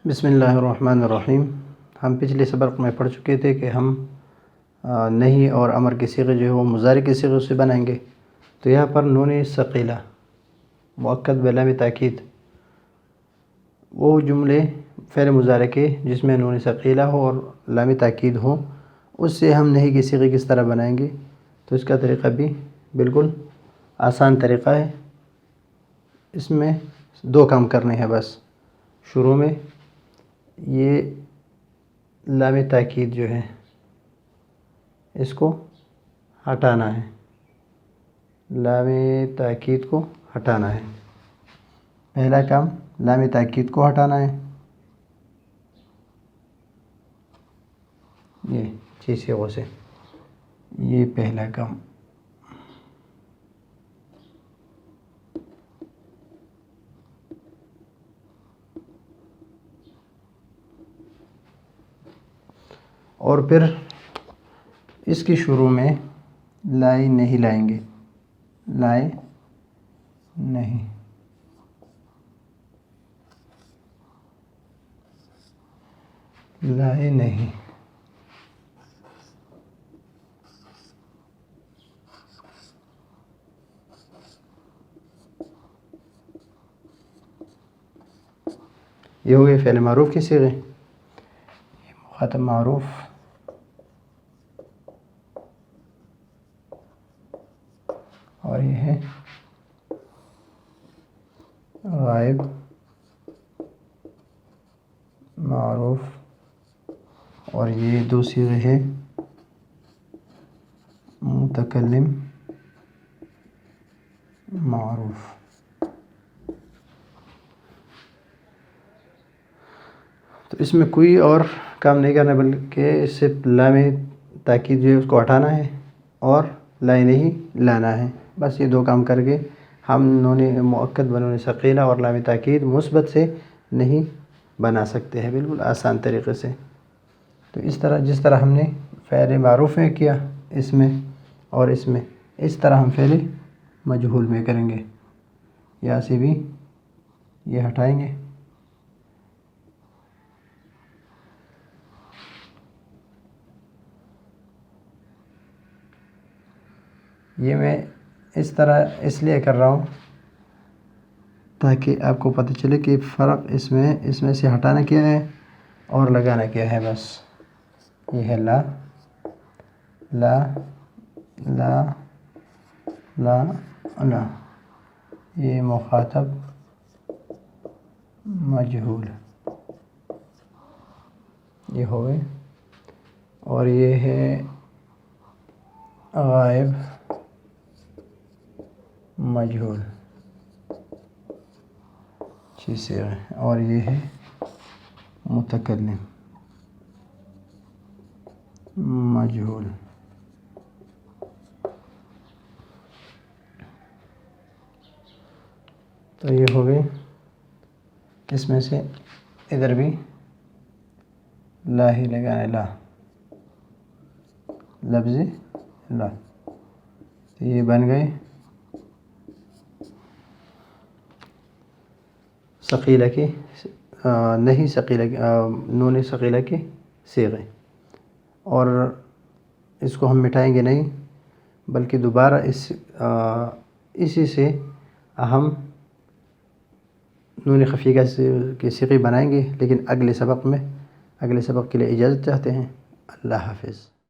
بسم اللہ الرحمن الرحیم۔ ہم پچھلے سبق میں پڑھ چکے تھے کہ ہم نہیں اور امر کے صیغے جو ہے وہ مضارع کے صیغے سے بنائیں گے۔ تو یہاں پر نون ثقیلہ مؤکد بعلامہ تاکید، وہ جملے فعل مضارع کے جس میں نون ثقیلہ ہو اور لام تاکید ہو، اس سے ہم نہیں کے صیغے کس طرح بنائیں گے۔ تو اس کا طریقہ بھی بالکل آسان طریقہ ہے۔ اس میں دو کام کرنے ہیں بس۔ شروع میں یہ لام تاکید جو ہے اس کو ہٹانا ہے، لام تاکید کو ہٹانا ہے۔ پہلا کام لام تاکید کو ہٹانا ہے، یہ چیز صیغوں سے، یہ پہلا کام۔ اور پھر اس کی شروع میں لائے نہیں لائیں گے، لائے نہیں، لائے نہیں۔ یہ ہو گئے فعل معروف کے صیغے، مخاطب معروف، اور یہ ہے غائب معروف، اور یہ دو صیغے ہیں متکلم معروف۔ تو اس میں کوئی اور کام نہیں کرنا، بلکہ صرف لام تاکید جو ہے اس کو ہٹانا ہے اور لائے نہیں لانا ہے۔ بس یہ دو کام کر کے ہم نون مؤکد بنون ثقیلہ اور لام تاکید مثبت سے نہیں بنا سکتے ہیں، بالکل آسان طریقے سے۔ تو اس طرح جس طرح ہم نے فعل معروف میں کیا اس میں اور اس میں، اس طرح ہم فعل مجہول میں کریں گے۔ یہاں سے بھی یہ ہٹائیں گے، یہ میں اس طرح اس لیے کر رہا ہوں تاکہ آپ کو پتہ چلے کہ فرق اس میں سے ہٹانا کیا ہے اور لگانا کیا ہے۔ بس یہ ہے لا، لا، لا، لا، لا، یہ مخاطب مجہول، یہ ہوئے، اور یہ ہے غائب مجہول، چیزیں، اور یہ ہے متکلم مجہول۔ تو یہ ہو گئی، اس میں سے ادھر بھی لا ہی لگانا، لا، لفظ لا، تو یہ بن گئے ثقیلہ کے نہیں ثقیلہ نون ثقیلہ کے صیغے۔ اور اس کو ہم مٹائیں گے نہیں، بلکہ دوبارہ اسی سے ہم نون خفیہ کے صیغے بنائیں گے، لیکن اگلے سبق میں، اگلے سبق کے لیے اجازت چاہتے ہیں۔ اللہ حافظ۔